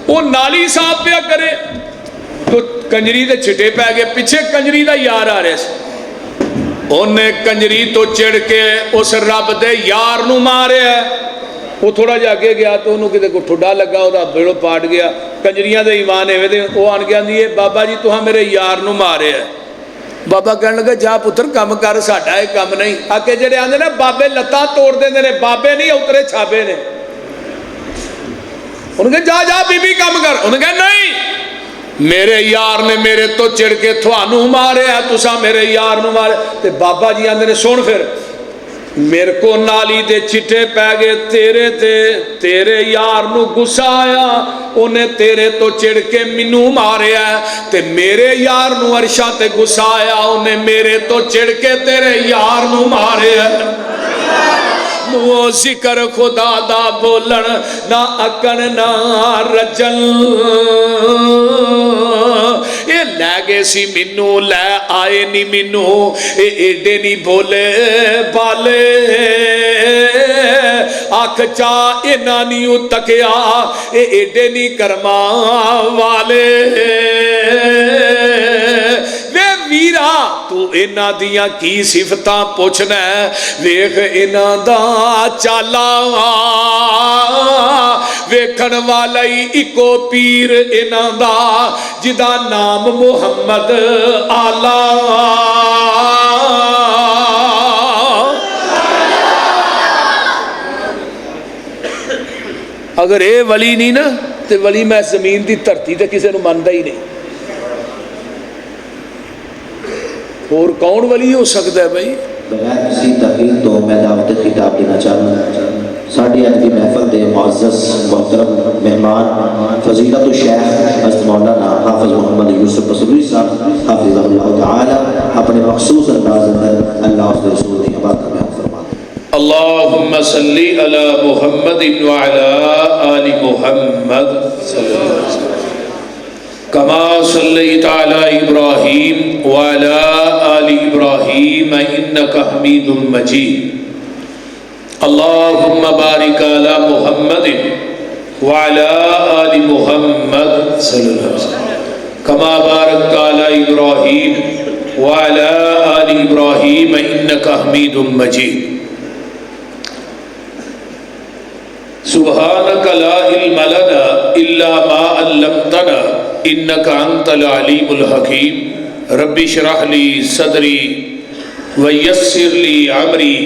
وہ نالی صاف پیا کرے تو کنجری دے چھٹے پہ گئے. پیچھے کنجری دا یار آ رہے سے، انہیں کنجری تو چڑھ کے اس رب دے یار نو مارے ہے. وہ تھوڑا جا کے گیا تو انہوں کتے کو ٹھڈا لگا، وہ بیڑو پاٹ گیا. کنجریاں دے ایمان ہے دے وہ آن گیا دیئے بابا جی تو ہاں میرے یار نو مارے ہے. بابا کہنے لگا جا پتر کام کر، ساڈا ہے کام نہیں. آکے جڑے آندے نا بابے لتاں توڑ دے نے، بابے نہیں اترے چھابے نے. انہوں نے جا جا بی بی کام کر. انہوں نے کہا نہیں، میرے یار نے میرے تو چڑھ کے تھوانو مارے ہے، تسا میرے یار نو مارے. تے بابا جی آندے نے سن پھر میرے کو نالی دے چٹے پہ گئے تیرے تے، تیرے یار نو غصہ آیا، انہیں تیرے تو چڑھ کے منو مارے ہے. تے میرے یار نو عرشاں تے غصہ آیا، انہیں میرے تو چڑھ کے تیرے یار نو مارے ہے. وہ ذکر خدا دا بولن نہ اکن نہ رجل، یہ لے گے سی منو لے آئے نی منو، ایڈے نی بولے بالے آکھ چا اینا نیو تکیا، ایڈے نی کرما والے. ویرا تو اینا دیاں کی صفتاں پوچھنا ہے، ویخ اینا دا چالا ویکھن والائی اکو پیر اینا دا جدا نام محمد آلہ. اگر اے ولی نہیں نا تے ولی میں زمین دی دھرتی تے کسے نو ماندا ہی نہیں. اور کون ولی ہو سکتا ہے بھائی؟ بغیر کسی تقریر تو میں دعوت خطاب دینا چاہوں. ساڑھی آج کی محفل دے معزز محترم مہمان فضیلت الشیخ حضرت مولانا حافظ محمد یوسف قصوری صاحب حافظ اللہ تعالی اپنے مخصوص انداز اندر اللہ اس رسول کی بات کا بیان فرماتے ہیں. اللہم صلی علی محمد وعلی آل محمد صلی اللہ علیہ وسلم کما صلیت علی ابراہیم وعلی آل ابراہیم انکا حمید مجید. اللہم بارک علی محمد وعلی آل محمد صلی اللہ علیہ وسلم کما بارکت علی ابراہیم وعلی آل ابراہیم انکا حمید مجید. سبحانک لا علم لنا الا ما علمتنا انکا انت العلیم الحکیم. رب اشرح لی صدری ویسر لی عمری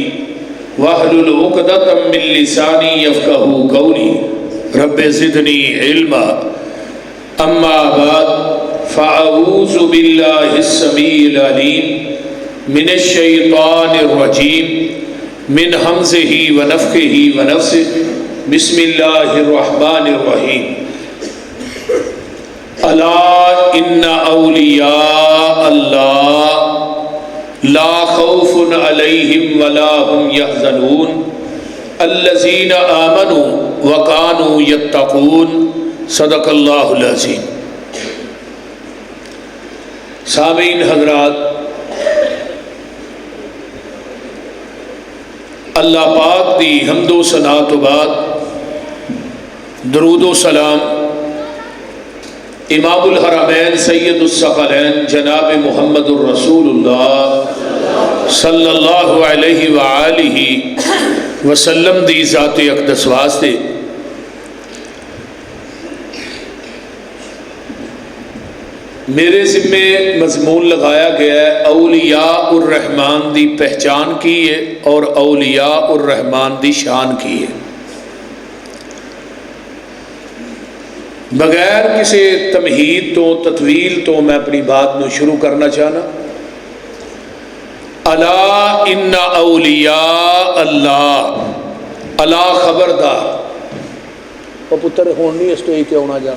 واحلل عقدۃ من لسانی یفقہوا قولی. رب زدنی علما. اما بعد فاعوذ باللہ السمیع العلیم من الشیطان الرجیم من حمزہ ونفخہ ونفثہ. بسم اللہ الرحمن الرحیم. الا ان اولیاء اللہ لا خوف علیہم ولا هم يحزنون الذین آمنوا وکانوا یتقون. صدق اللہ العظیم. سامعین حضرات، اللہ پاک دی حمد و ثنا تو بعد درود و سلام امام الحرمین سید الثقلین جناب محمد الرسول اللہ صلی اللہ علیہ وآلہ وسلم دی ذات اقدس واسطے میرے ذمے مضمون لگایا گیا ہے اولیاء الرحمن دی پہچان کی ہے اور اولیاء الرحمن دی شان کی ہے. بغیر کسی تمہید تو تطویل تو میں اپنی بات نو شروع کرنا چاہنا. الا ان اولیاء اللہ، الا خبردار. او پتر ہون نہیں اسٹیج تے آنا جا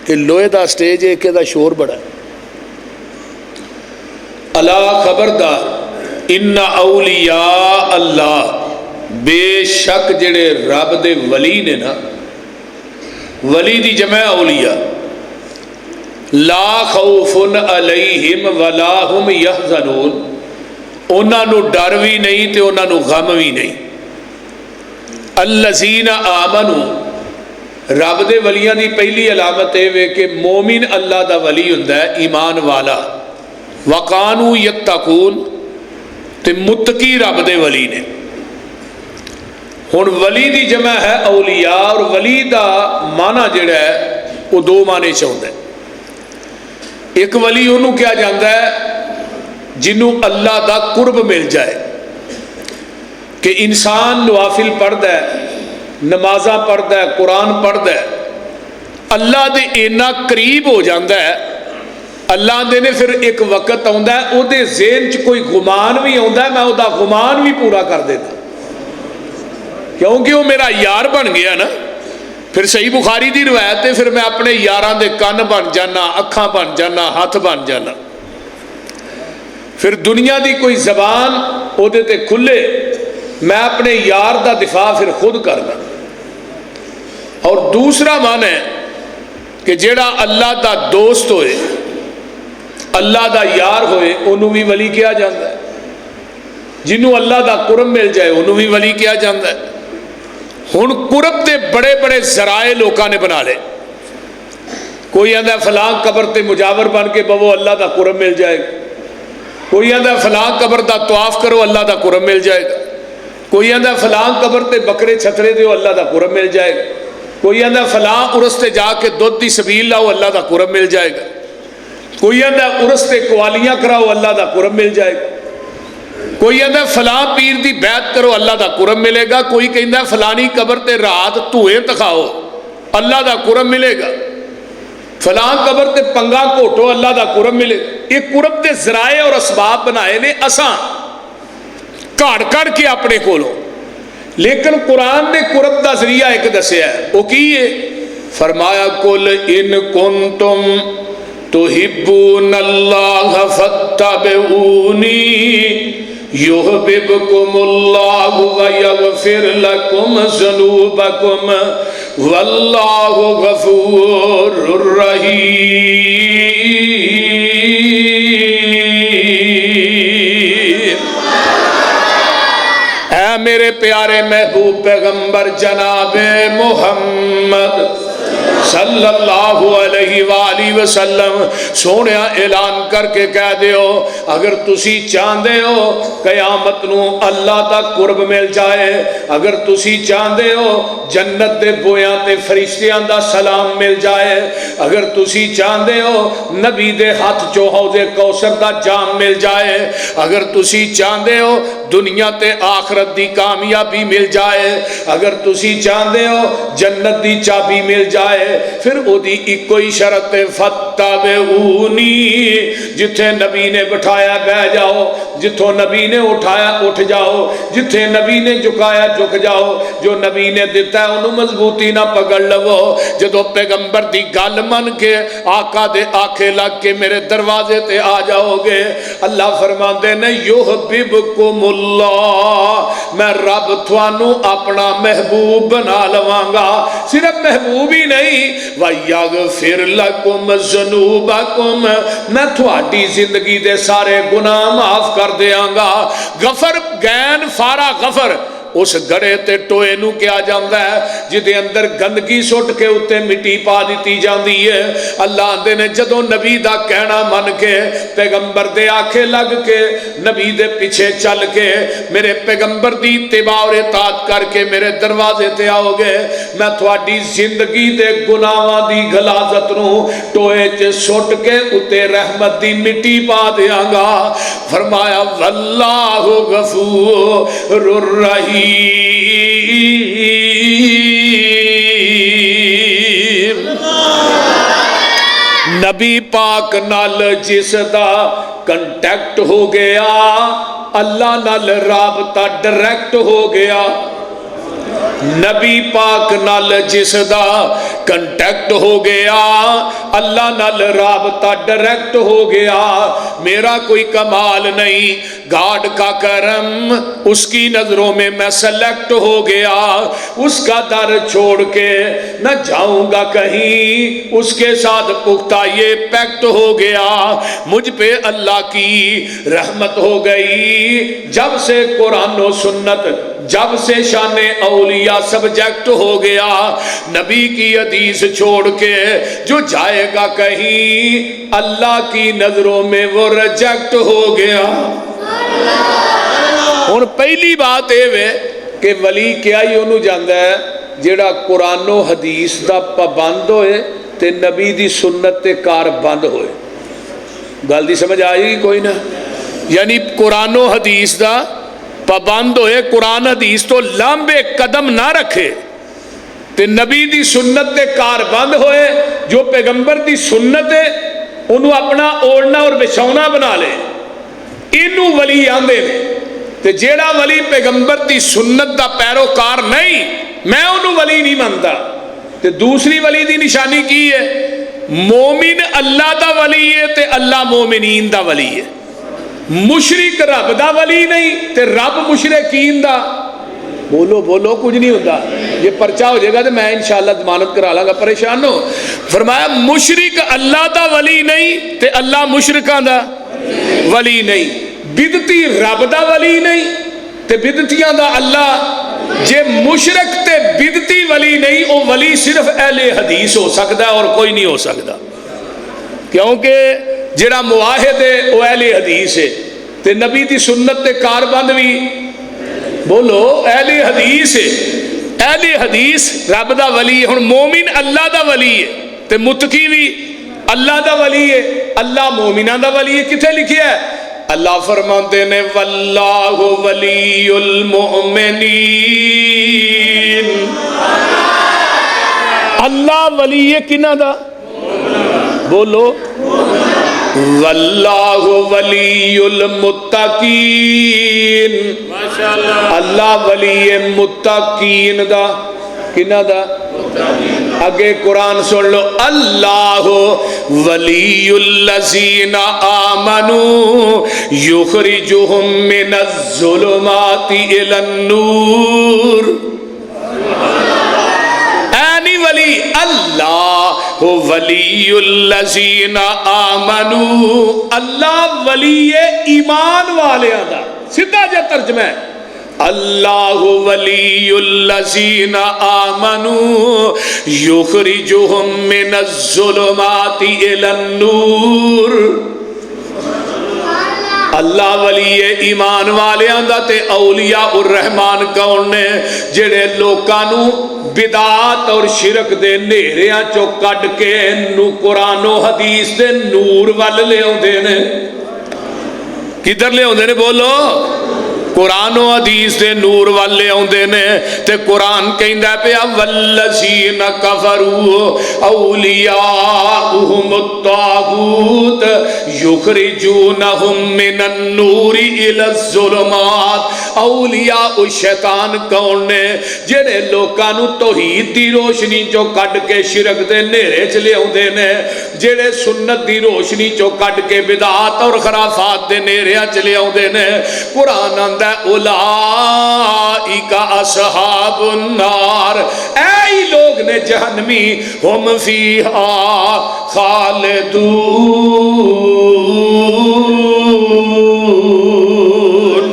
کہ لوہے دا سٹیج ہے کہ دا شور بڑا ہے. الا خبردار ان اولیاء اللہ، بے شک جڑے رب دے ولی نے نا، ولی دی جمع اولیاء، لا خوف علیہم ولا هم یحزنون، انہاں نو ڈر بھی نہیں تے انہاں نو غم بھی نہیں. الذین آمنوا، رب دے ولیاں دی پہلی علامت یہ وے کہ مومن اللہ دا ولی ہوندا ہے ایمان والا، وقانو یتقون، تے متقی رب دے ولی نے۔ ہن ولی دی جمع ہے اولیاء، اور ولی دا معنی جڑا ہے وہ دو معنی چ ہوندا ہے۔ ایک ولی انہوں کیا جاندا ہے جنوں اللہ دا قرب مل جائے، کہ انسان نوافل پڑھدا ہے، نمازاں پڑھدا ہے، قرآن پڑھدا ہے، اللہ دے اینا قریب ہو جاندا ہے، اللہ دے نے پھر ایک وقت آندا ہے او دے ذہن چ کوئی گمان بھی آندا ہے، میں او دا گمان بھی پورا کر دیتا، کیونکہ وہ میرا یار بن گیا نا۔ پھر صحیح بخاری دی روایت ہے، پھر میں اپنے یاراں دے کن بن جانا، اکھاں بن جانا، ہاتھ بن جانا، پھر دنیا دی کوئی زبان او دے تے کھلے، میں اپنے یار دا دفاع پھر خود کرنا۔ اور دوسرا معنی ہے کہ جیڑا اللہ دا دوست ہوئے، اللہ دا یار ہوئے، انہوں بھی ولی کیا جاندا ہے، جنہوں اللہ دا قرب مل جائے انہوں بھی ولی کیا جاندا ہے۔ ہن قرب دے بڑے بڑے ذرائع لوکاں نے بنا لے، کوئی آندا ہے فلاں قبر تے مجاور بن کے بوو اللہ دا قرب مل جائے گا، کوئی آندا ہے فلاں قبر دا طواف کرو اللہ دا قرب مل جائے گا، کوئی آندا ہے فلاں قبر تے بکرے چھترے دیو اللہ دا قرب مل جائے گا، کوئی آندا ہے فلاں عرس تے جا کے دودھ دی سبیل لاؤ اللہ دا قرب مل جائے گا، کوئی آندا ہے عرس تے قوالیاں کراؤ اللہ دا قرب مل جائے گا، کوئی آندا ہے فلاں پیر دی بیعت کرو اللہ دا قرب ملے گا، کوئی کہندا ہے فلانی قبر تے رات دھوئیں تکھاؤ اللہ دا قرب ملے گا، فلاں قبر تے پنگا گھوٹو اللہ دا قرب ملے گا۔ یہ قرب دے ذرائع اور اسباب بنائے نے اساں کاڑ کاڑ کے اپنے کولوں، لیکن قرآن نے قرب دا ذریعہ ایک دسیا ہے، وہ کی ہے؟ فرمایا قل ان کنتم تحبون اللہ فاتبعونی یحببکم اللہ ویغفر لکم ذنوبکم واللہ غفور رحیم۔ اے میرے پیارے محبوب پیغمبر جناب محمد صلی اللہ علیہ وآلہ وسلم سونے اعلان کر کے کہہ دیو، اگر تسی چاہندے ہو قیامت نو اللہ دا قرب مل جائے، اگر تسی چاہندے ہو جنت دے بویاں تے فرشتیاں دا سلام مل جائے، اگر تسی چاہندے ہو نبی دے ہاتھ چو حوض کوثر دا جام مل جائے، اگر تسی چاہندے ہو دنیا تے آخرت دی کامیابی مل جائے، اگر تسی چاہندے ہو جنت دی چابی مل جائے، پھر او دی ایک کوئی شرط فتبعونی، جتھے نبی نے بٹھایا بہ جاؤ، جتھوں نبی نے اٹھایا اٹھ جاؤ، جتھے نبی نے جھکایا جھک جاؤ، جو نبی نے دیتا ہے انہوں مضبوطی نہ پکڑ لو۔ جدو پیغمبر دی گل من کے آقا دے آنکھیں لگ کے میرے دروازے تے آ جاؤ گے، اللہ فرماندے نے یحببکم اللہ، میں رب تھانوں اپنا محبوب بنا لواں گا، صرف محبوب ہی نہیں وَيَغْفِرْ لَكُمْ ذُنُوبَكُمْ، میں تھوڑی زندگی دے سارے گناہ معاف کر دیاں گا۔ غفر گین فارا غفر اس گڑے تے ٹوئے نو کیا جاندا ہے جدے اندر گندگی سٹ کے اتے مٹی پا دیتی جاندی ہے۔ اللہ دے نے جدو نبی دا کہنا من کے پیغمبر دے آنکھیں لگ کے نبی دے پیچھے چل کے میرے پیغمبر دی اتباع اور اطاعت کر کے میرے دروازے تے آؤ گے، میں تھوڑی زندگی دے گناہاں دی غلاظت نو ٹوئے چ سٹ کے اتے رحمت دی مٹی پا دیاں گا۔ فرمایا واللہ غفور الرحیم، نبی پاک نال جس دا کنٹیکٹ ہو گیا اللہ نال رابطہ ڈائریکٹ ہو گیا، نبی پاک نال جس دا کنٹیکٹ ہو گیا اللہ نال رابطہ ڈائریکٹ ہو گیا۔ میرا کوئی کمال نہیں، گاڈ کا کرم، اس کی نظروں میں میں سلیکٹ ہو گیا، اس کا در چھوڑ کے نہ جاؤں گا کہیں، اس کے ساتھ پختہ یہ پیکٹ ہو گیا۔ مجھ پہ اللہ کی رحمت ہو گئی جب سے قرآن و سنت جب سے شان اولیاء سبجیکٹ ہو گیا نبی کی حدیث چھوڑ کے، جو جائے گا کہیں اللہ کی نظروں میں وہ ریجیکٹ ہو گیا۔ ہن پہلی بات یہ کہ ولی کیا ہی انہوں جاندہ ہے جیڑا قرآن و حدیث دا پابند ہوئے تے نبی دی سنت تے کار بند ہوئے۔ گل دی سمجھ آئی گی کوئی نہ؟ یعنی قرآن و حدیث دا پابند ہوئے، قرآن حدیث تو لمبے قدم نہ رکھے تے نبی دی سنت تے کار بند ہوئے، جو پیغمبر دی سنت ہے انہوں اپنا اوڑنا اور بچھونا بنا لے، انہوں ولی آندے نے۔ تے جیڑا ولی پیغمبر دی سنت دا پیروکار نہیں، میں انہوں ولی نہیں مانتا۔ تے دوسری ولی دی نشانی کی ہے؟ مومن اللہ دا ولی ہے تے اللہ مومنین دا ولی ہے۔ مشرک رب دا ولی نہیں تے رب مشرکین دا۔ بولو بولو، کچھ نہیں ہوتا۔ یہ پرچہ ہو جائے گا تو میں انشاءاللہ ضمانت کرا لاں گا، پریشان ہو۔ فرمایا مشرک اللہ دا ولی نہیں تے اللہ مشرکاں دا ولی نہیں، بدتی رب دا ولی نہیں تے بدتیاں دا اللہ۔ جے مشرک تے بدتی ولی نہیں، او ولی صرف اہل حدیث ہو سکتا ہے اور کوئی نہیں ہو سکتا، کیونکہ جڑا معاہد ہے وہ اہل حدیث ہے تے نبی دی سنت تے کار بند بھی بولو اہل حدیث ہے۔ اہل حدیث رب دا ولی ہے۔ ہن مومن اللہ دا ولی ہے تے متقی بھی اللہ دا ولی ہے، اللہ مومناں دا ولی ہے۔ کتھے لکھیا ہے؟ اللہ فرماتے نے واللہ ولی المؤمنین، اللہ ولی ہے کنہ دا؟ بولو واللہ ولی المتقین، اللہ ولی متقین دا کنہ دا؟ آگے قرآن سن لو، اللہ ولی الذین آمنوا یخرجہم من الظلمات الی النور۔ اینی ولی اللہ ولی الذین آمنوا، اللہ ولی ایمان والیاں دا۔ سیدھا جا ترجمہ ہے اللہ ولی الذین آمنوا یخرجہم من الظلمات الی النور۔ اللہ ولی ایمان والیاں دا تے اولیاء الرحمن کون نے؟ جڑے لوکانو بدعات اور شرک دے نیریاں چو کڈ کے نو قرآن و حدیث دے نور وال لے ہوندے نے۔ کدھر لے ہوندے نے؟ بولو قرآن و حدیث دے نور والے آندے نے۔ تے قرآن کہندا پیا والذین کفروا اولیاؤہم الطاغوت یخرجونہم من النور الی الظلمات۔ اولیاء الشیطان کون نے؟ جڑے لوکاں نو توحید دی روشنی چو کڈ کے شرک دے نیرے چ لے آندے نے، جڑے سنت دی روشنی چو کڈ کے بدعات اور خرافات دے نیرے چ لے آندے نے۔ قرآن آندا اولئک اصحاب النار، اے لوگ نے جہنمی، ہم فیہا خالدون۔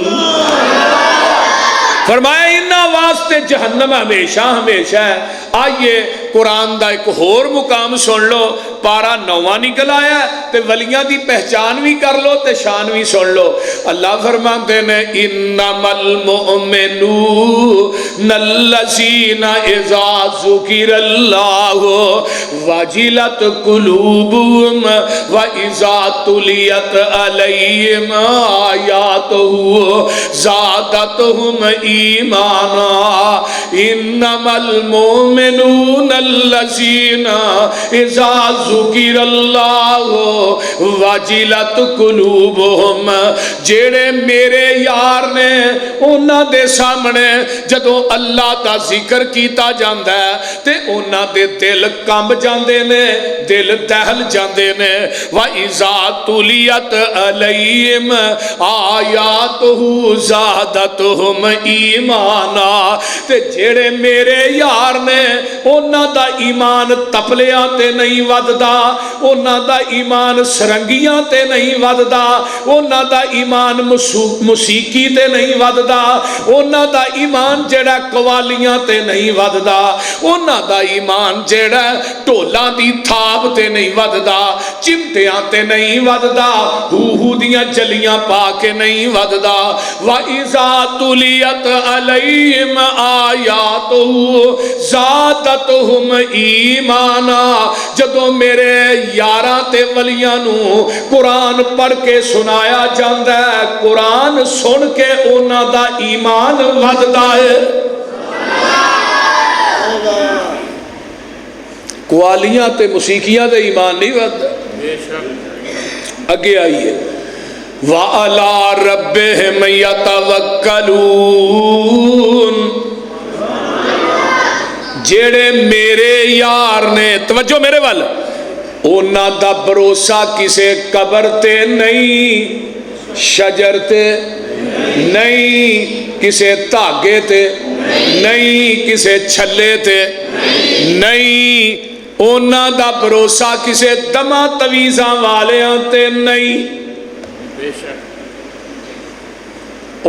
فرمایا انہاں واسطے جہنم ہمیشہ ہمیشہ ہے۔ آئیے قرآن دا ایک اور مقام سن لو، پارا 9واں نکل آیا ہے تے ولیاں دی پہچان بھی کر لو تے شان بھی سن لو۔ اللہ فرماتے ہیں انما المؤمنون الذین اذا ذکر اللہ وجلت قلوبهم واذا تلیت علیہم آیاتہ زادتہم ایمانا۔ انما المؤمنون الذین اذا ذکر اللہ وجلت قلوبہم، جیڑے میرے یار نے انہاں دے سامنے جدوں اللہ دا ذکر کیتا جاندا ہے تے انہاں دے دل کمب جاندے نے، دل دہل جاندے نے۔ وَإِذَا تُلِيَتْ عَلَيْهِمْ آیاتُهُ زَادَتْهُمْ ایمانا۔ تے جیڑے میرے یار نے انہاں دا ایمان تپلیاں تے نہیں وددا، انہاں دا ایمان سرنگیاں تے نہیں وددا، انہاں دا ایمان موسیقی تے نہیں وددا، انہاں دا ایمان جڑا قوالیاں تے نہیں وددا، انہاں دا ایمان جڑا ڈھولاں دی تھاپ تے نہیں وددا، چمٹیاں تے نہیں وددا، ہو دیاں جلیاں پا کے نہیں وددا۔ وَإِذَا تُلِيَتْ عَلَيْهِمْ آيَاتُهُ زَادَتْهُمْ ایمانا، جدوں میرے یاراں تے ولیاں نو قرآن پڑھ کے سنایا جاندا ہے، قرآن سن کے انہاں دا ایمان وددا ہے۔ قوالیاں تے موسیقیاں دے ایمان نہیں وددا۔ اگے آئیے وَعَلَىٰ رَبِّهِمْ يَتَوَكَّلُونَ، جیڑے میرے یار نے، توجہ میرے وال، انہاں دا بھروسہ کسے قبر تے نہیں، شجر تے نہیں، کسے دھاگے تے نہیں، کسے چھلے تے نہیں، انہاں دا بھروسہ کسے دماں تویزاں والیاں تے نہیں،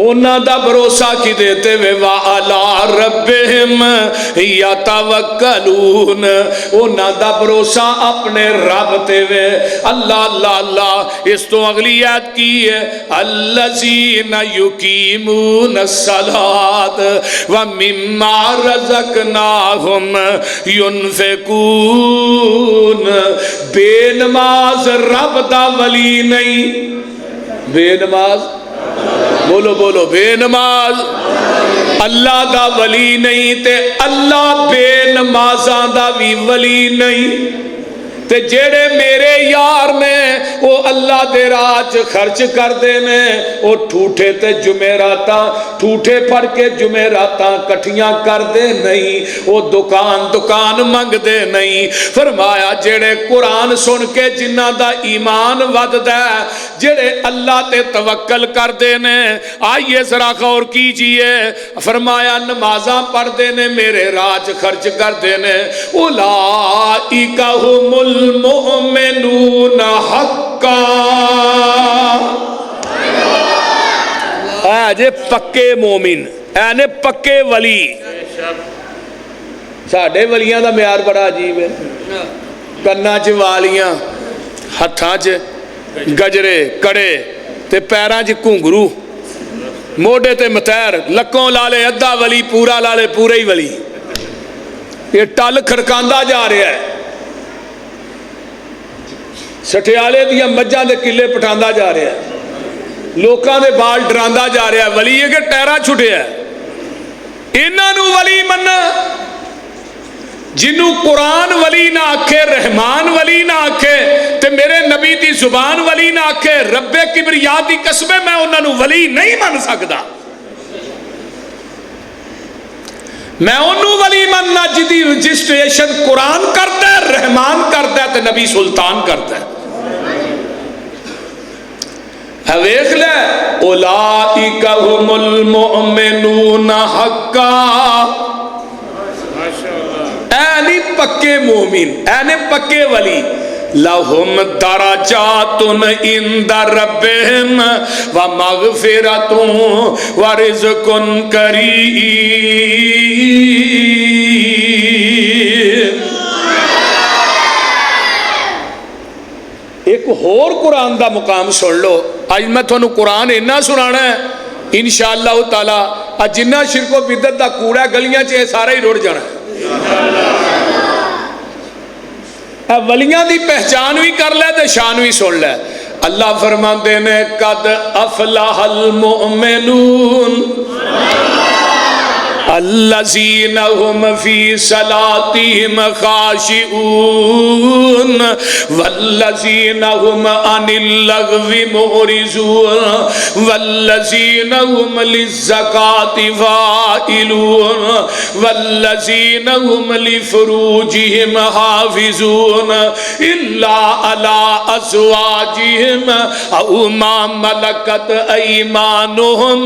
انہاں دا بھروسہ کی دیتے وے وَعَلَىٰ رَبِّهِمْ يَتَوَكَّلُونَ، انہاں دا بھروسہ اپنے رب تے وے۔ اللہ اللہ اللہ، اس تو اگلی آیت کی ہے الَّذِينَ يُقِيمُونَ الصَّلَاةَ وَمِمَّا رَزَقْنَاهُمْ يُنْفِقُونَ، بے نماز رب دا ولی نہیں، بے نماز، بولو بولو، بے نماز اللہ دا ولی نہیں، تے اللہ بے نمازاں دا بھی ولی نہیں۔ تے جیڑے میرے یار نے وہ اللہ دے راج خرچ کر دینے، وہ ٹھوٹے تے جمعراتاں ٹھوٹے پڑھ کے جمعراتاں کٹھیاں کر دے نہیں، وہ دکان دکان منگ دے نہیں۔ فرمایا جیڑے قرآن سن کے جنہ دا ایمان وددا ہے، جیڑے اللہ تے توکل کر دینے، آئیے ذرا غور کیجئے، فرمایا نمازاں پڑھ دینے، میرے راج خرچ کر دینے، اولئک ھم المؤمنون حقا، آجے پکے مومن، اینے پکے ولی۔ ساڑھے ولیاں دا معیار بڑا عجیب ہے، کناں چ والیاں، ہتھاں چ گجرے کڑے تے پیراں چ گھنگرو، موڈے تے متیر، لکوں لالے ادھا ولی، پورا لالے پورے ہی ولی۔ یہ ٹل کھڑکاندہ جا رہا ہے، سٹھیالے دیا مجھاں دے قلعے پٹھاندہ جا رہا ہے، لوکاں دے بال ڈراندہ جا رہا ہے، ولی ہے کہ ٹیرا چھٹے ہے۔ انہاں نو ولی مننا، جنہوں قرآن ولی نہ آکھے، رحمان ولی نہ آکھے، تے میرے نبی دی زبان ولی نہ آکھے، رب کبریا دی قسمیں میں انہاں نو ولی نہیں من سکدا۔ میں انہوں ولی مننا جدی رجسٹریشن قرآن کرتا ہے، رحمان کرتا ہے، تے نبی سلطان کرتا ہے۔ ویکھ لے اولئک ھم المؤمنون حقا، اے نہیں پکے مومن، اے نہیں پکے ولی، لہم درجات عند ربہم ومغفرۃ ورزق کریم۔ ایک اور قرآن دا مقام سن لو، آج میں تھانوں قرآن اینا سنانا ہے انشاءاللہ تعالی، آج جنہ شرک و بدعت دا کوڑا گلیاں چاہے سارا ہی روڑ جانا ہے۔ ولیاں دی پہچان بھی کر لے تے شان بھی سن لے۔ اللہ فرماندے نے قد افلح المؤمنون الذین هم فی صلاتهم خاشعون والذین هم عن اللغو معرضون والذین هم للزکاة فاعلون والذین هم لفروجهم حافظون الا علی ازواجهم او ما ملکت ایمانهم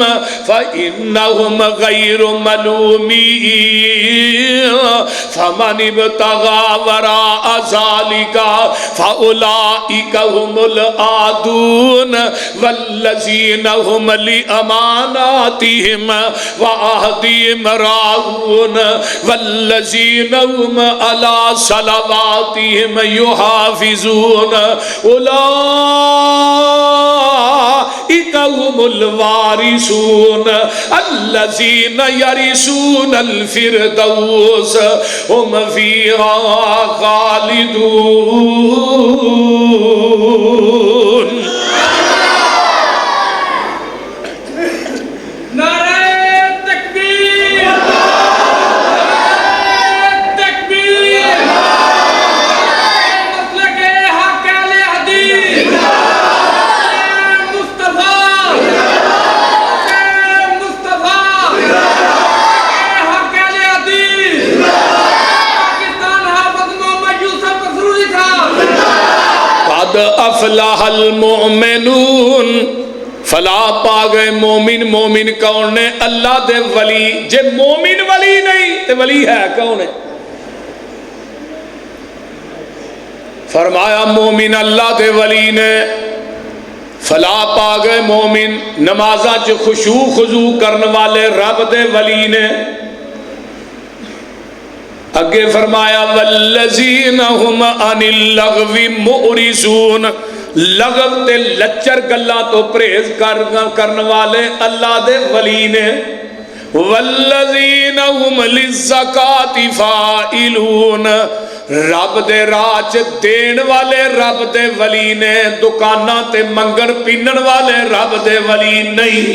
فانهم غیر ملومین مظلومین فمن ابتغى وراء ذلك فأولئك هم العادون والذین هم لأماناتهم وعهدهم راعون والذین هم على صلواتهم يحافظون أولئك هم الوارثون الذين يرثون الفردوس هم فيها خالدون. افلاح المؤمنون فلاح پا گئے مومن. مومن کون نے؟ اللہ دے ولی. جے مومن ولی نہیں تے ولی ہے کون ہے؟ فرمایا مومن اللہ دے ولی نے. فلاح پا گئے مومن نمازاں چ خشوع خضوع کرن والے رب دے ولی نے. اگے فرمایا والذین هم عن اللغو معرضون. لغو تے لچر گلاں تو پرہیز کرن والے اللہ دے ولی نے. والذین هم للزکاۃ فاعلون. رب دے راہ چ دین والے رب دے ولی نے. دکاناں تے منگن پینن والے رب دے ولی نہیں.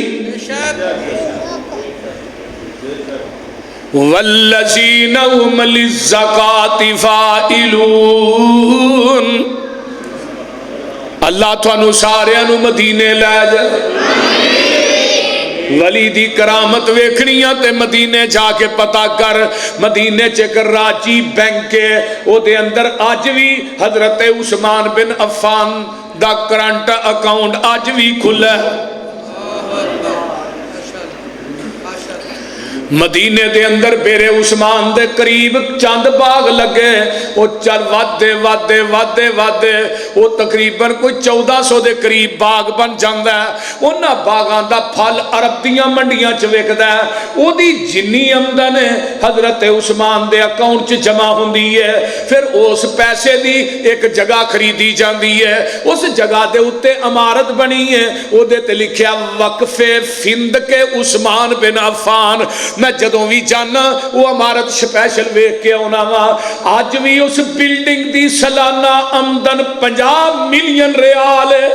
والذین هم للزکاۃ فاعلون. اللہ تھانو سارے نو مدینے لے جائے. ولی دی کرامت ویکھنیاں تے مدینے جا کے پتا کر. مدینے چ کراچی بینک ہے او دے اندر اج بھی حضرت عثمان بن عفان دا کرنٹ اکاؤنٹ اج بھی کھلا ہے. مدینے دے اندر بیرے عثمان دے قریب چند باغ لگے. وہ چل وادے وادے وادے وادے وہ تقریباً کوئی 1400 دے قریب باغ بن جاندہ ہے. انہاں باغاں دا پھل عرب دیاں منڈیاں چ وکدا ہے. او دی جنی آمدن حضرت عثمان دے اکاؤنٹ چ جمع ہوندی ہے. پھر اس پیسے دی ایک جگہ خریدی جاندی ہے. اس جگہ دے اوتے عمارت بنی ہے. او دے تے لکھیا وقف فند کے عثمان بن عفان. میں جدوں بھی جانا وہ عمارت سپیشل ویکھ کے آنا وا. اج بھی اس بلڈنگ دی سالانہ آمدن 50 ملین ریال ہے.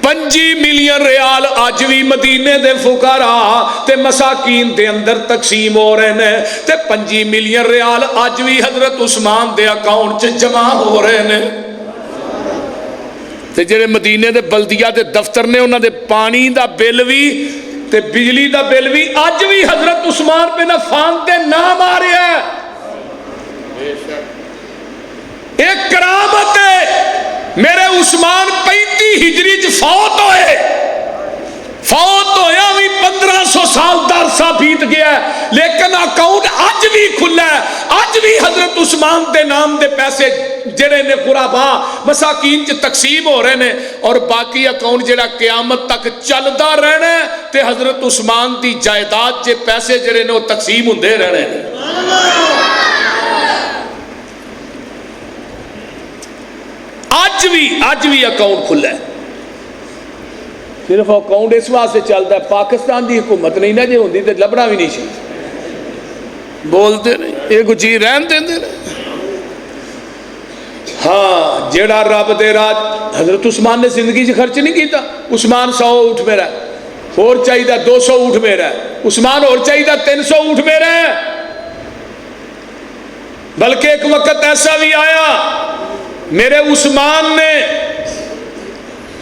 25 ملین ریال اج بھی مدینے دے فقراء تے مساکین دے اندر تقسیم ہو رہے ہیں. تے 25 ملین ریال اج بھی حضرت عثمان دے اکاؤنٹ چ جمع ہو رہے ہیں. تے جڑے مدینے دے بلدیہ دے دفتر نے انہاں دے پانی دا بل بھی تے بجلی دا بل بھی اج بھی حضرت عثمان بن عفان دے نام آ رہا ہے. ایک کرامت ہے. میرے عثمان 35 ہجری چ فوت ہوئے. فوت ہویا بھی 1500 سال درسا بیت گیا ہے لیکن اکاؤنٹ اج بھی کھلا ہے. اج بھی حضرت عثمان دے نام دے پیسے جڑے نے غربا مساکین چ تقسیم ہو رہے ہیں. اور باقی اکاؤنٹ جڑا قیامت تک چلدا رہنا ہے تے حضرت عثمان دی جائیداد چ پیسے جڑے نے وہ تقسیم ہوندے رہنے ہیں. اج بھی اکاؤنٹ کھلا ہے. صرف اکاؤنٹ اس واسطے چلتا ہے پاکستان دی حکومت نہیں نہ جے ہوندی تے لبنا بھی نہیں سی. بولتے نہیں یہ کچھ چیز رہن دیندے نہیں. ہاں جیڑا رب دے راج حضرت عثمان نے زندگی سے خرچ نہیں کیتا. عثمان 100 اٹھ میرا ہے اور چاہیے 200 اٹھ میرا ہے. عثمان اور چاہیے 300 اٹھ میرا ہے. بلکہ ایک وقت ایسا بھی آیا میرے عثمان نے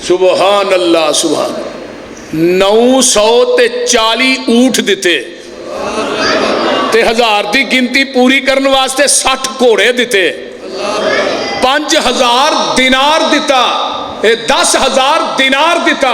سبحان اللہ سبحان 940 اونٹ دیتے تے 1000 دی گنتی پوری کرنے واسطے 60 گھوڑے دیتے. 5000 دینار دیتا 10,000 دینار دیتا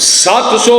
700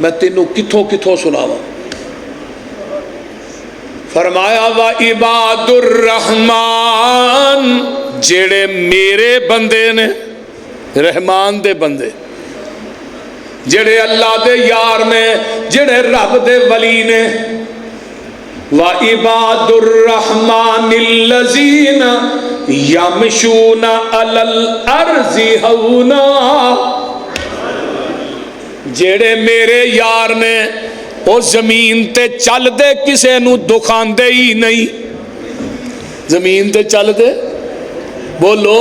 میں تینوں کتھوں کتھوں سناواں. فرمایا وا عباد الرحمان جڑے میرے بندے نے رحمان دے بندے جڑے اللہ دے یار نے جڑے رب دے ولی نے وا عباد الرحمان الذین یمشون علی الارض ہونا جڑے میرے یار نے وہ زمین تے چل دے کسے نو دکھان دے ہی نہیں. زمین تے چل دے بولو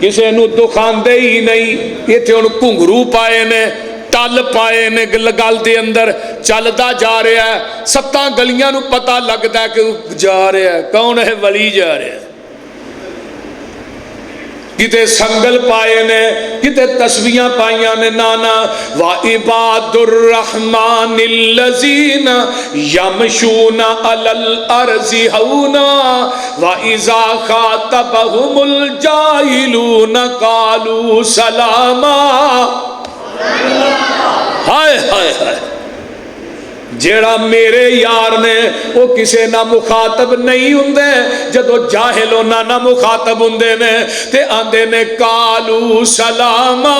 کسے نو دکھان دے ہی نہیں. یہ تھے ان کنگرو پائے نے ٹل پائے نے گل دے اندر چلدا جا رہا ہے 7 گلیاں نو پتہ لگدا ہے کہ جا رہا ہے کون ہے ولی جا رہا ہے. کتے سنگل پائے نے کتے تسبیحاں پائیاں نے نانا وَعِبَادُ الرَّحْمَنِ الَّذِينَ يَمْشُونَ عَلَى الْأَرْضِ هَوْنًا وَإِذَا خَاطَبَهُمُ الْجَاهِلُونَ قَالُوا سَلَامًا. ہائے ہائے ہائے جیڑا میرے یار نے وہ کسے نہ مخاطب نہیں ہوندے جدو جاہل ہونا نہ مخاطب ہوندے نے تے آندے نے کالو سلاما.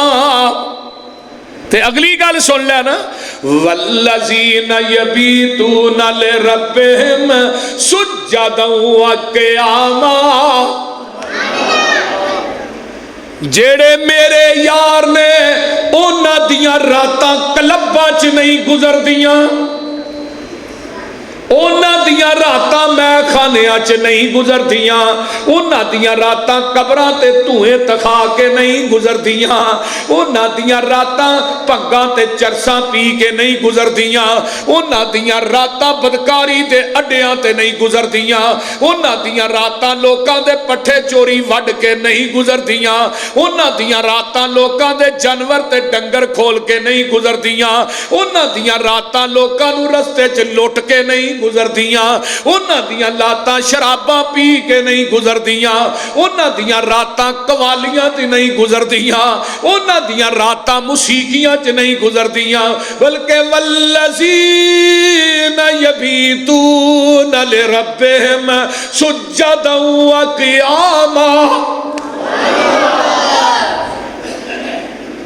تے اگلی گل سن لے نا والذین یبیتون لربہم سجدا وقیاما. جیڑے میرے یار نے انہاں دیاں راتاں کلباں چ نہیں گزر دیاں انہاں دیاں راتاں میں خانیاں چ نہیں گزر دیاں انہاں دیاں راتاں قبراں تے دھوئیں تکھا کے نہیں گزر دیاں انہاں دیاں راتاں پگاں تے چرساں پی کے نہیں گزر دیاں انہاں دیاں راتاں بدکاری دے اڈیاں تے نہیں گزر دیاں انہاں دیاں راتاں لوکاں دے پٹھے چوری وڈ کے نہیں گزر دیاں انہاں دیاں راتاں لوکاں دے جانور تے ڈنگر کھول کے نہیں گزر دیاں انہاں دیاں راتاں لوکاں نو رستے چ لٹ کے نہیں گزر دیاں انہاں دیاں راتاں شراباں پی کے نہیں گزر دیاں انہاں دیاں راتاں قوالیاں تے نہیں گزر دیاں انہاں دیاں راتاں موسیقیاں چ نہیں گزر دیاں بلکہ والذین یبیتون لربہم سجدا وقیاما.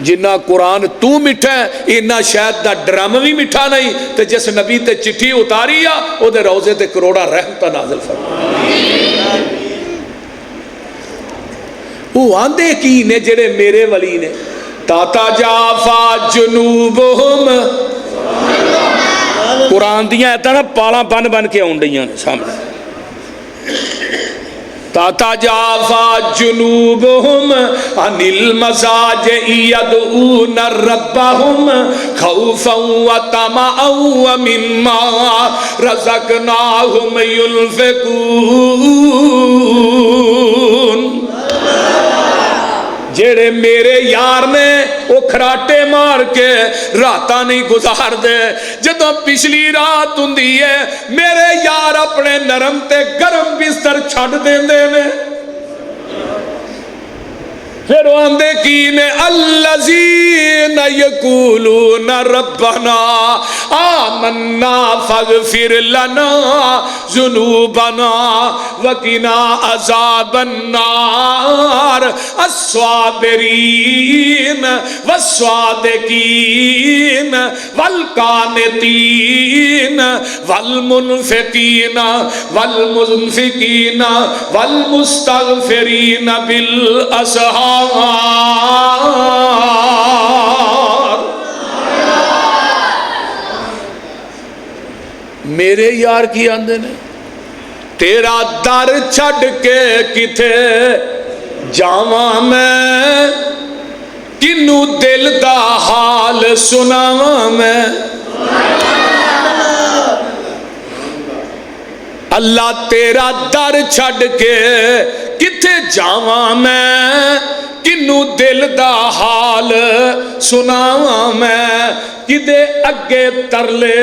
جنہ قرآن تو مٹھا ہے اینا شاید دا ڈرم بھی مٹھا نہیں تے جس نبی تے چٹھی اتاری آ او دے روزے تے کروڑا رحمتہ نازل فرما. وہ آندے کی نے جڑے میرے ولی نے تاتا جافا جنوبہم قرآن دیاں ایتا نا پالا بن بن کے آنڈیاں نے سامنے تتجافى جنوبهم عن المضاجع يدعون ربهم خوفا وطمعا ومما رزقناهم ينفقون. جڑے میرے یار نے وہ کھراٹے مار کے راتاں نہیں گزار دے جدوں پچھلی رات ہوندی ہے میرے یار اپنے نرم تے گرم بستر چھڈ دیندے نے پھر آندے کی نے الذین یقولون ربنا آمنا فاغفر لنا ذنوبنا وقنا عذاب النار الصابرین والصادقین والقانتین والمنفقین والمنفقین والمستغفرین بالاسحار. میرے یار کی آندے نے تیرا در چھڑ کے کتے جاواں میں کنو دل دا حال سناواں میں. اللہ تیرا در چھڑ کے کتے جاواں میں کنو دل دا حال سناواں میں کدے اگے ترلے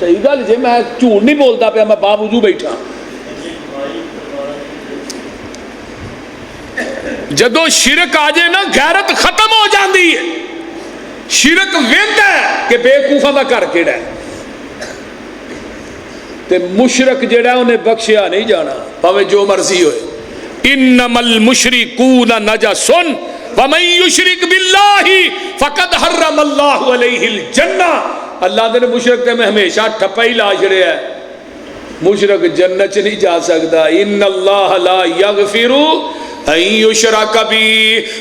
صحیح گل جی، میں جھوٹ نہیں بولتا پیا، میں باوجود بیٹھا. جدو شرک آ جائے نا غیرت ختم ہو جاتی ہے. شرک ویندا ہے کہ بےوقوفاں دا گھر کیڑا ہے، تے مشرک جڑا ہے انہیں بخشیا نہیں جانا پاوے جو مرضی ہوئے. انما المشرکون نجس ومن یشرک باللہ فقد حرم اللہ علیہ الجنہ. اللہ نے مشرک تے میں ہمیشہ ٹھپا ہی لا چھڑیا ہے، مشرک جنت چ نہیں جا سکتا. ان اللہ لا یغفر ان یشرک بہ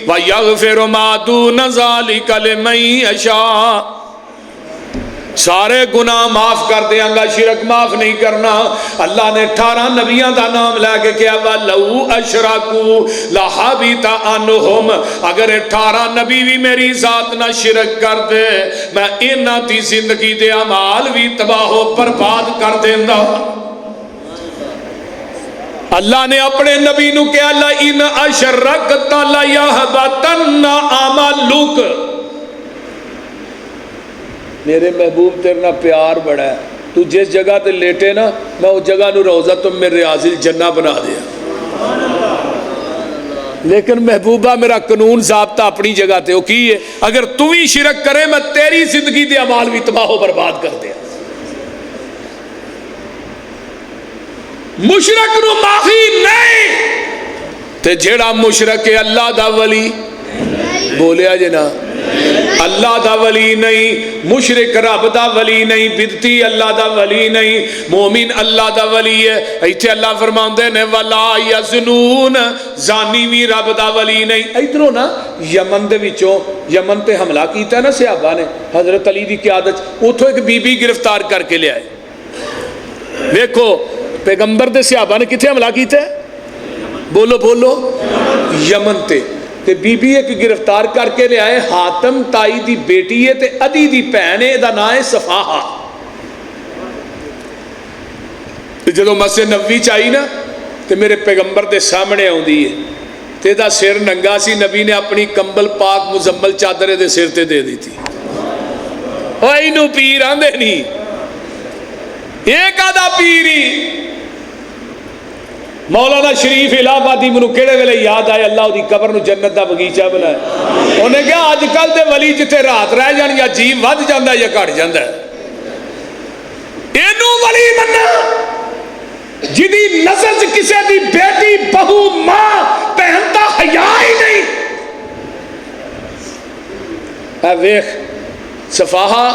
ویغفر ما دون ذلک لمن یشاء. سارے گناہ معاف کر دیاں گا، شرک معاف نہیں کرنا. اللہ نے 18 نبیاں دا نام لے کے کیا وَلَوْ أَشْرَكُوا لَحَبِطَ عَنْهُمْ. اگر 18 نبی بھی میری ذات نہ شرک کر دے، میں انہاں دی زندگی دے اعمال بھی تباہ و برباد کر دیندا. اللہ نے اپنے نبی نو کہا لَإِنْ أَشْرَكْتَ لَيَحْبَطَنَّ عَمَلُكَ. میرے محبوب تیرے نہ پیار بڑا ہے، تو جس جگہ تے لیٹے نا میں اس جگہ نو روزہ تم میں ریاض الجنہ بنا دیا. لیکن محبوبہ میرا قانون ضابطہ اپنی جگہ تے وہ کی ہے، اگر تو ہی شرک کرے میں تیری زندگی دے اعمال بھی تباہ و برباد کر دیا. مشرک نو معافی نہیں تے جیڑا مشرک ہے اللہ دا ولی بولیا جنا، اللہ دا ولی نہیں، مشرک رب دا ولی نہیں، بدتی اللہ دا ولی نہیں، مومن اللہ دا ولی ہے. ایتھے اللہ فرماندے نے ولا یزنون، زانی بھی رب دا ولی نہیں. ادھروں نا یمن دے وچوں، یمن تے حملہ کیتا ہے نا صحابہ نے حضرت علی دی قیادت، اتھوں ایک بی بی گرفتار کر کے لے آئے. دیکھو پیغمبر دے صحابہ نے کتنے حملہ کیتا ہے؟ بولو بولو، یمن تے. تے بی بی ایک گرفتار کر کے لے آئے، حاتم تائی دی بیٹی ہے تے ادی دی بہن ہے، دا نام ہے صفاحہ. جدو مسجد نبوی چائی نا تے میرے پیغمبر دے سامنے آوندی ہے تے دا سر ننگا سی، نبی نے اپنی کمبل پاک مزمل چادرے دے سر تے دے دی تھی. اوہ اینو پیر آندے نہیں، ایک آدھا پیری. مولانا شریف الہ آبادی منو کیڑے ویلے یاد آئے اللہ دی قبر نو جنت دا بغیچہ بنایا. انہیں کہا آج کل دے ولی جتے رات رہ جان یا جی ود جاندہ ہے یا کٹ جاندہ ہے. اینو ولی مننا جدی نظر سے کسے دی بیٹی بہو ماں پہنتا حیا ہی نہیں. اے ویخ صفاحہ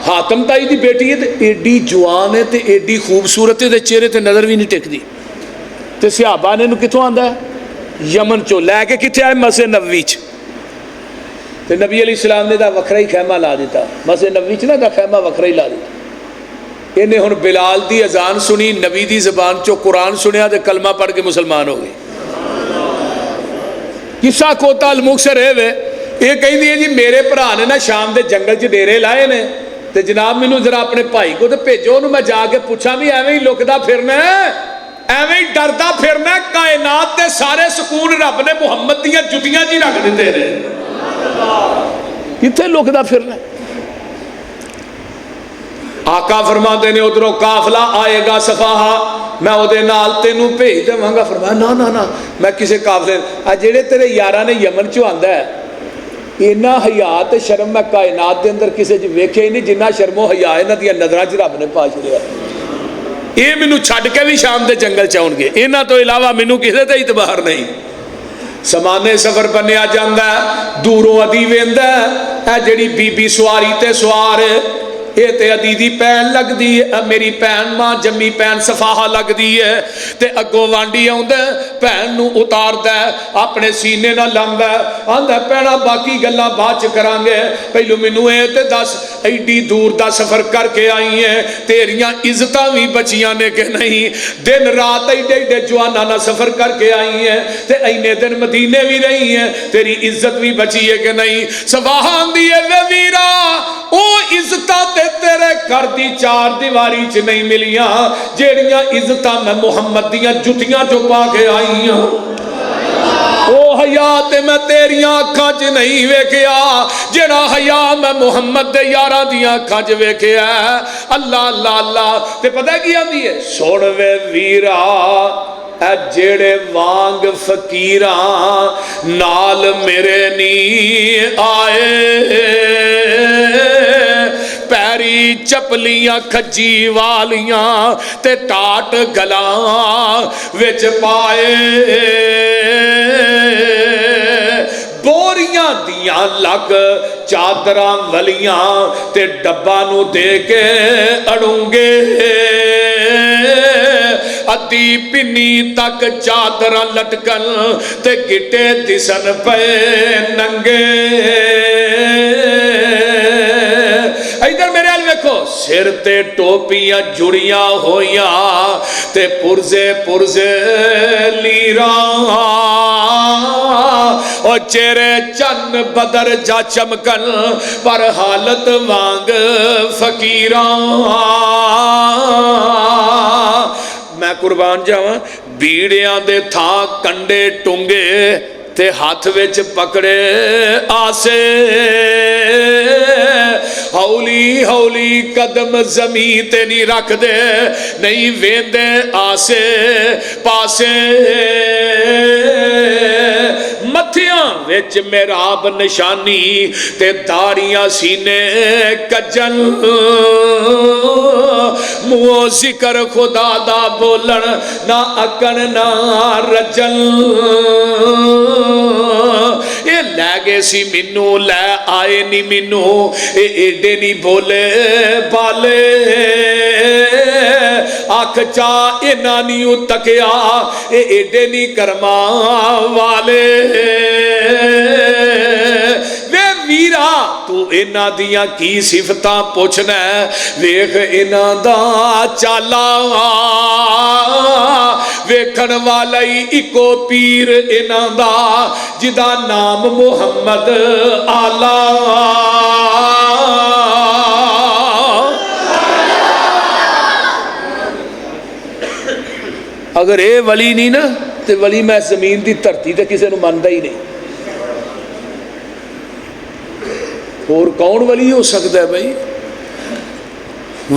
حاتم تائی دی بیٹی ہے تے ایڈی جوان ہے تے ایڈی خوبصورت ہے تے چہرے تے نظر بھی نہیں ٹک دی. تے صحابہ نے کتوں آندا ہے؟ یمن چو لے کے کتنے آئے مسجد نبوی چ. تے نبی علیہ السلام نے دا وکھرا ہی خیمہ لا دیتا مسجد نبوی چ نا، دا خیمہ وکھرا ہی لا دیتا. انہیں ہن بلال دی اذان سنی، نبی دی زبان چو قرآن سنیا تے کلمہ پڑھ کے مسلمان ہو گئے. قصہ کوتا المکسر ہے وے، یہ کہیں دی ہے جی میرے بھرا نے نا شام دے جنگل چ ڈیرے لائے نے تے جناب مینوں ذرا اپنے بھائی کو تے بھیجو، انہوں میں جا کے پوچھا بھی ایویں ہی لکدا پھرنا ہے، ایویں ہی ڈردا پھرنا ہے. کائنات تے سارے سکون رب نے محمد دیاں جتیاں جی رکھ دیتے ہیں، کتنے لکدا پھرنا ہے. آقا فرماتے نے ادھروں قافلہ آئے گا صفاحہ، میں وہ دے نال تینوں بھیج دواں گا. فرمایا نا نا نا میں کسے قافلے جڑے تیرے یاراں نے یمن چوں آندا ہے، اینا حیا تے شرم میں کائنات دے اندر کسے چ ویکھے ہی نہیں جنہ شرم و حیا انہاں دیاں نظراں چ رب نے پا چھڑیا. یہ مینوں چھڈ کے بھی شام دے جنگل چ آؤن گے، انہاں تو علاوہ مینوں کسے تے اعتبار نہیں. سمانے سفر بنیا جاندا ہے، دوروں ادی ویندا ہے، اے جڑی بی بی سواری تے سوار ہے یہ تے ادی دی پین لگ دی ہے، میری پین ماں جمی پین صفاحہ لگ دی ہے. تے اگوں وانڈی آوندا پین نو اتاردا اپنے سینے نہ لاندا آندا پینا باقی گلاں بعد چ کران گے، پہلو مینوں اے تے دس ایڈی دور دا سفر کر کے آئی ہیں، تیریاں عزتاں بھی بچیاں نے کہ نہیں؟ دن رات ایڈے ایڈے جواناں نہ سفر کر کے آئی ہیں تے اینے دن مدینے بھی رہی ہیں، تیری عزت بھی بچی ہے کہ نہیں؟ صفاحہ آندی ہے وے ویرا او عزتاں تیرے گھر دی چار دیواری چ نہیں ملیاں جیڑیاں عزتاں میں محمد دیاں جتیاں جو پا کے آئی ہوں. او حیا تے میں تیریاں اکھاں چ نہیں ویکھیا جڑا حیا میں محمد دے یاراں دیاں اکھاں چ ویکھیا اللہ اللہ اللہ تے پتہ کی آندی ہے سن وے ویرا اے جڑے وانگ فقیراں نال میرے نی آئے پیری چپلیاں کھجی والیاں تے ٹاٹ گلاں وچ پائے بوریاں دیاں لگ چادراں ولیاں تے ڈبا نو دے کے اڑوں گے ادی پنی تک چادراں لٹکن تے گٹے دسن پے ننگے ادھر میرے حال ویکھو سر تے ٹوپیاں جڑیاں ہویاں تے پرزے پرزے لیراں او چہرے چن بدر جا چمکن پر حالت وانگ فقیراں میں قربان جاواں بیڑیاں دے تھاں کنڈے ٹونگے تے ہاتھ وچ پکڑے آسے ہولی ہولی قدم زمین تے نہیں رکھ دے نہیں ویندے آسے پاسے متھیاں وچ محراب نشانی تے داڑیاں سینے کجن منہ ذکر خدا دا بولن نہ اکن نہ رجن یہ لے گے سی منو لے آئے نی منو اے ایڈے نی بولے بالے آنکھ چا اینا نیو تکیا اے ایڈے نی کرما والے وے ویرا تو اینا دیاں کی صفتاں پوچھنا ہے ویکھ اینا دا چالا ویکھن والی اکو پیر اینا دا جدا نام محمد آلہ اگر اے ولی نہیں نا تو ولی میں زمین دی دھرتی تے کسے نو ماندا ہی نہیں اور کون ولی ہو سکتا ہے بھائی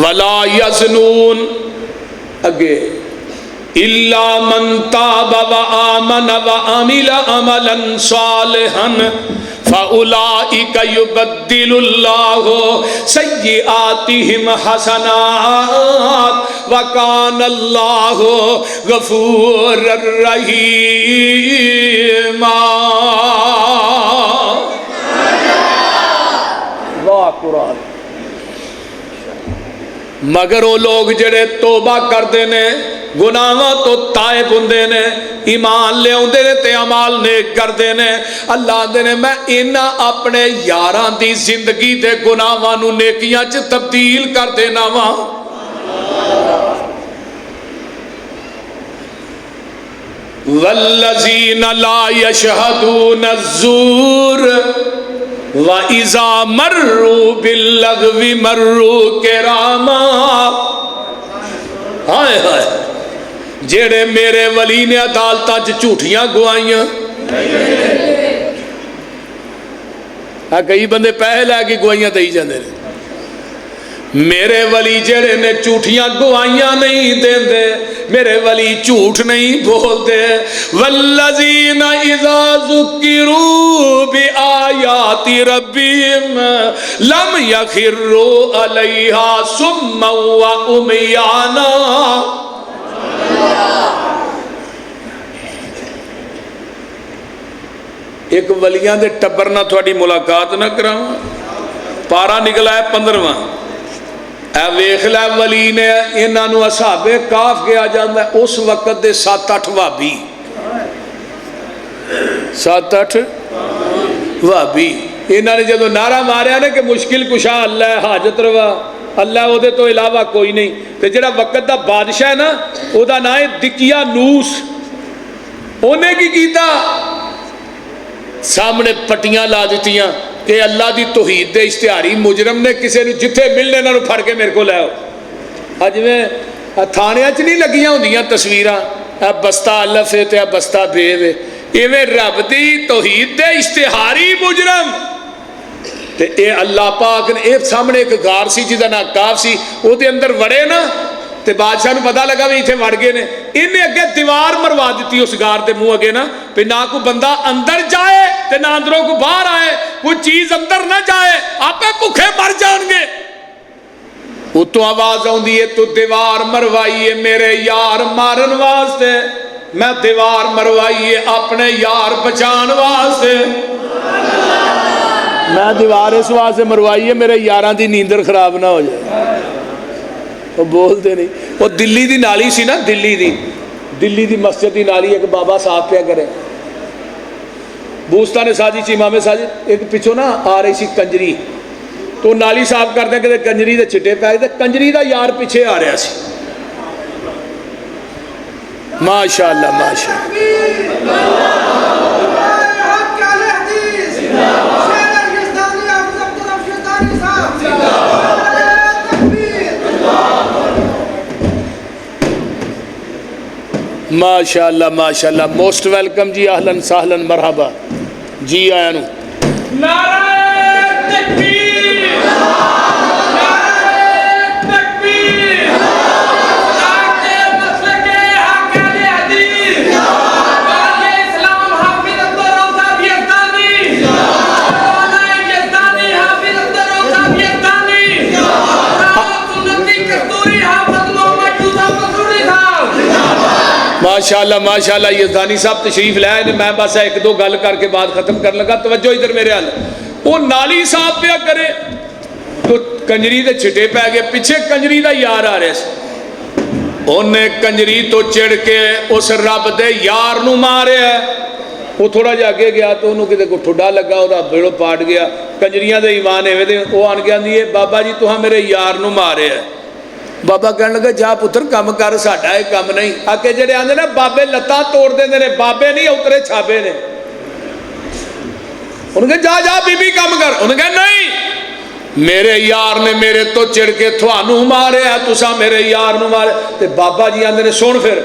ولا یزنون اگے الا من تاب وآمن وعمل عملا صالحا فاولئک یبدل اللہ سیئاتہم حسنات وکان اللہ غفور الرحیم واہ قرآن مگر وہ لوگ جڑے توبہ کردے نے گناہاں تو تائب ہوندے نے ایمان لے آندے نے تے اعمال نیک کردے نے اللہ دے نے میں انہاں اپنے یاراں دی زندگی دے گناہاں نو نیکیاں چ تبدیل کر دینا وا والذین لا یشہدون الزور وَإِذَا مَرُّوا بِاللَّغْوِ مَرُّوا كِرَامًا ہائے ہائے جیڑے میرے ولی نے عدالتاں چ جھوٹیاں گوائیاں کئی بندے پیسے لے کے گوائیاں دئی جاندے نے میرے ولی جڑے نے جھوٹیاں گوائیاں نہیں دیندے میرے ولی جھوٹ نہیں بولتے والذین اذا ذکروا بآیات ربہم لم یخروا علیہا صما وعمیانا ایک ولیاں دے ٹبر نہ تھوڑی ملاقات نہ کراواں پارا نکلا ہے 15واں اے ویکھ لے ولی نے انہاں نو اصحاب کاف کہا جاندا ہے اس وقت دے 7-8 وہابی 7-8 وہابی انہاں نے جدوں نعرہ ماریا نا کہ مشکل کشا اللہ ہے حاجت روا اللہ او دے تو علاوہ کوئی نہیں تے جڑا وقت دا بادشاہ ہے نا او دا نام ہے دقیانوس اونے کی کیتا سامنے پٹیاں لا دیتیاں کہ اللہ دی توحید دے اشتہاری مجرم نے کسے نو جتھے ملنے نہ پھڑ کے میرے کو لے آؤ اج میں تھانیاں چ نہیں لگیاں ہوندیاں تصویراں اے بستہ الف ہے تے اے بستہ بے وے ایویں رب دی توحید دے اشتہاری مجرم تے اے اللہ پاک نے اے سامنے ایک غار سی جہدا نام کاف سی او دے اندر وڑے نا تے بادشاہ نو پتہ لگا بھی ایتھے وڑ گئے نے انہیں اگے دیوار مروا دیتی اس غار دے منہ اگے نا پہ نہ کوئی بندہ اندر جائے تے نہ اندروں کو باہر آئے کوئی چیز اندر نہ جائے آپے بھوکے مر جان گے اتوں آواز آؤندی ہے تو دیوار مروائیے میرے یار مارن واسطے میں دیوار مروائی ہے اپنے یار بچان واسطے میں دیوار اس واسطے مروائی ہے میرے یاران دی نیندر خراب نہ ہو جائے وہ بولتے نہیں وہ دلی دی نالی سی نا دلی دی مسجد دی نالی ایک بابا صاحب پیا کرے بوستان ساجی چ امام ساجد ایک پچھو نا آ رہی سی کنجری تو نالی صاحب کرتے کہ کنجری دے چھٹے پائے تے کنجری دا یار پیچھے آ رہا سی ماشاءاللہ ماشاءاللہ ماشاءاللہ ماشاءاللہ موسٹ ویلکم جی اہلاً سہلاً مرحبا جی آیا نو نعرہ تکبیر ماشاءاللہ ماشاءاللہ یزدانی صاحب تشریف لائے نے میں بس ایک دو گل کر کے بعد ختم کر لگا توجہ ادھر میرے حال وہ نالی صاحب پیا کرے تو کنجری دے چھٹے پہ گئے پیچھے کنجری دا یار آ رہے سے انہیں کنجری تو چڑھ کے اس رب دے یار نو مارے ہے وہ تھوڑا جا کے گیا تو انہوں کدے کو ٹھڈا لگا وہ بیڑو پاٹ گیا کنجریاں دے ایمان ہے وہ آن گیا دیئے بابا جی تو ہاں میرے یار نو مارے ہے بابا کہنے لگا جا پتر کام کر ساڈا ہے کام نہیں آکے جڑے آندے نا بابے لتاں توڑ دے نے بابے نہیں اترے چھاپے نے انہوں نے جا جا بی بی کام کر انہوں نے نہیں میرے یار نے میرے تو چڑھ کے تھوانو مارے ہے تسا میرے یار نو مارے تے بابا جی آندے نے سن پھر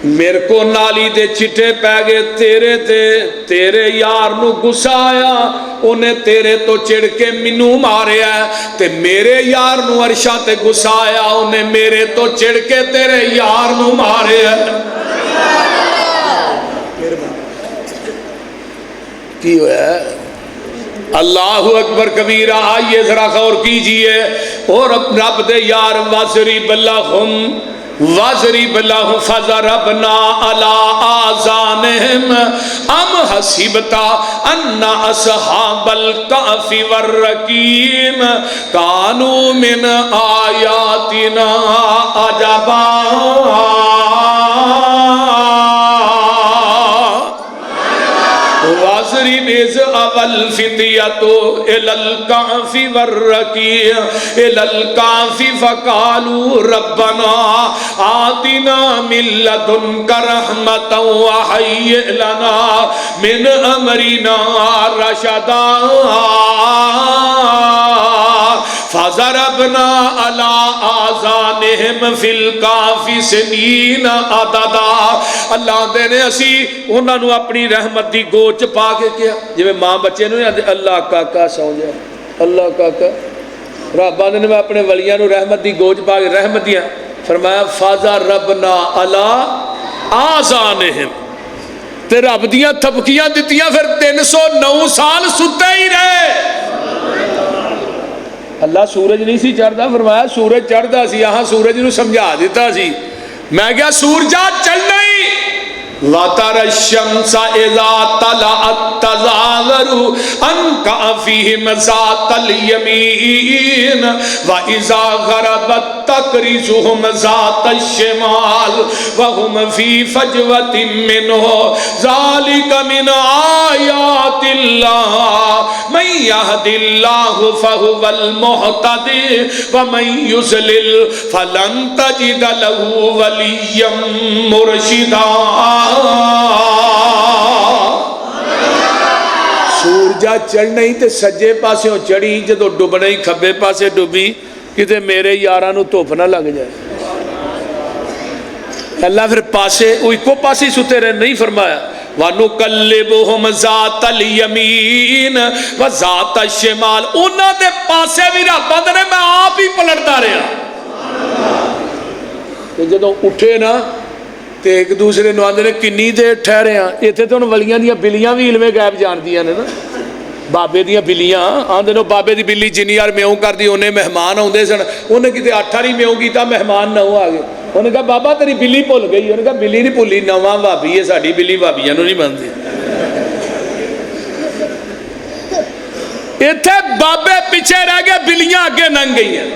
میرے کو نالی دے چٹے پہ گئے تیرے یار نو گسا آیا انہیں تیرے تو چڑھ کے منو مارے ہے تے میرے یار نو عرشاں تے گسا آیا انہیں میرے تو چڑھ کے تیرے یار نو مارے ہے کی ہویا ہے اللہ اکبر کبیرہ آئیے ذرا غور کیجئے اور رب دے یار وَاضْرِبْ لَهُمْ وَاضْرِبْ لَهُمْ فَضَرَبْنَا عَلَىٰ آذَانِهِمْ أَمْ حَسِبْتَ أَنَّ أَصْحَابَ الْكَهْفِ وَالرَّقِيمِ كَانُوا مِنْ آيَاتِنَا عَجَبًا وَاضْرِبْ إِذْ أَوَى الْفِتْيَةُ إِلَى الْكَهْفِ وَالرَّقِيمِ إِلَى الْكَهْفِ فَقَالُوا رَبَّنَا آتِنَا مِن لَّدُنكَ رَحْمَةً وَهَيِّئْ لَنَا مِنْ أَمْرِنَا رَشَدًا فَضَرَبْنَا عَلَىٰ آذَانِهِمْ فِي الْكَهْفِ سِنِينَ عَدَدًا اللہ دے نے اسی انہاں نو اپنی رحمت دی گوچ پا کے کیا جو ماں بچے نو اللہ کاکا سو جائے اللہ کاکا رب نے میں اپنے ولیاں نو رحمت دی گوچ پا کے رحمت دیا فرمایا فَضَرَبْنَا عَلَىٰ آذَانِهِمْ تے رب دیاں تھپکیاں دتیاں پھر 309 سال ستے ہی رہے اللہ سورج نہیں سی چڑھتا فرمایا سورج چڑھتا سی یہاں سورج نو سمجھا دیتا سی میں کیا سورجہ چڑھنا ہی وَتَرَ الشَّمْسَ إِذَا طَلَعَتْ تَزَاوَرُ عَنْ كَهْفِهِمْ ذَاتَ الْيَمِينِ وَإِذَا غَرَبَتْ تَقْرِضُهُمْ ذَاتَ الشِّمَالِ وَهُمْ فِي فَجْوَةٍ مِّنْهُ ذَلِكَ مِنْ آيَاتِ اللَّهِ مَن يَهْدِ اللَّهُ فَهُوَ الْمُهْتَدِ وَمَن يُضْلِلْ فَلَن تَجِدَ لَهُ وَلِيًّا مُرْشِدًا سورجہ چڑھ نہیں تے سجے پاسے ہوں چڑھی جدو ڈوب نہیں کھبے پاسے ڈوبی کتے میرے یارانو توپ نہ لگ جائے اللہ پھر پاسے وہ ایک پاسی ستے رہے نہیں فرمایا وَنُقَلِّبُهُمْ ذَاتَ الْيَمِينِ وَذَاتَ الشِّمَالِ انہاں دے پاسے بھی رب آندے نے میں آپ ہی پلٹدا رہا کہ جدوں اٹھے نا تے ایک دوسرے نوں آندے نے کنی دیر ٹھہرے ہاں ایتھے تے ہن ولیاں دیاں بلیاں بھی علم غیب جاندیاں نے نا بابے دیاں بلیاں آندے نو بابے دی بلی جنی یار میوں کر دی انہیں مہمان آندے سن انہیں کتے 8 والی میوں کیتا مہمان نہ ہو آگے انہیں کہا بابا تیری بلی بھول گئی انہیں کہا بلی نہیں بھولی نواں بھابی ہے ساڈی بلی بھابیاں نو نہیں مانتی ایتھے بابے پیچھے رہ گئے بلیاں آگے لنگ گئی ہیں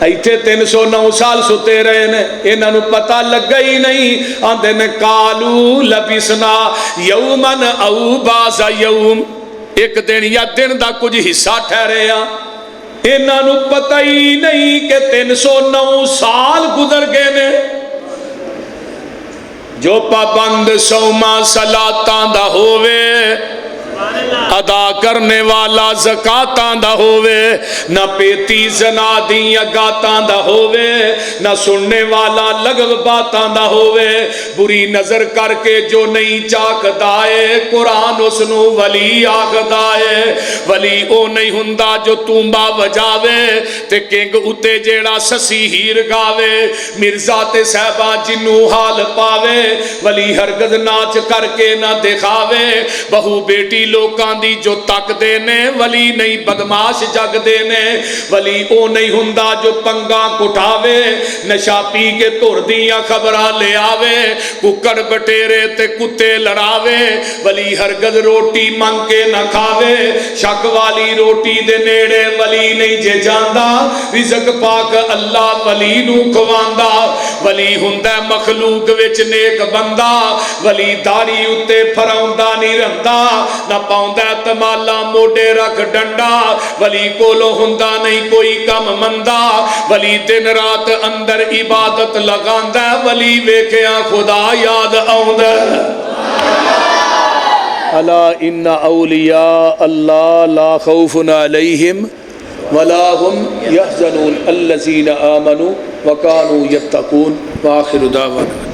ایتھے 309 سال ستے رہے نے انہاں نو پتہ لگا ہی نہیں آندے نے کالو لبسنا یومن او باز یوم ایک دن یا دن دا کچھ حصہ ٹھہرے ہاں انہاں نو پتہ ہی نہیں کہ 309 سال گزر گئے نے جو پابند سوما صلاتاں دا ہووے ادا کرنے والا زکاتاں دا ہووے نہ پیتی زنا دیاں گاتاں دا ہووے نہ سننے والا لغو باتاں دا ہووے بری نظر کر کے جو نہیں چاکدائے قرآن اس نو ولی آکدائے ولی او نہیں ہندا جو تومبا وجاوے تے کنگ اتے جیڑا سسی ہیر گاوے مرزا تے صحبہ جنو حال پاوے ولی ہرگز ناچ کر کے نہ دکھاوے بہو بیٹی لوکاں دی جو تک دینے ولی نہیں بدماش جگ دینے ولی او نہیں ہندا جو پنگا کٹھاوے نشا پی کے تور دیاں خبرہ لے آوے ککڑ بٹیرے تے کتے لڑاوے ولی ہرگز روٹی منگ کے نہ کھاوے شک والی روٹی دے نیڑے ولی نہیں جے جاندہ رزق پاک اللہ ولی نو کھواندہ ولی ہندہ مخلوق وچ نیک بندہ ولی داری اتے پھراؤندہ نہیں رہندہ نہ پاؤندہ تمالا موڑے رکھ ڈنڈا ولی کولو ہندہ نہیں کوئی کم مندہ ولی دن رات اندر عبادت لگاندہ ولی ویکھیاں خدا یاد آؤندہ الا ان اولیاء اللہ لا خوف علیہم ولا هم يحزنون الذين آمنوا وكانوا يتقون وآخر دعوانا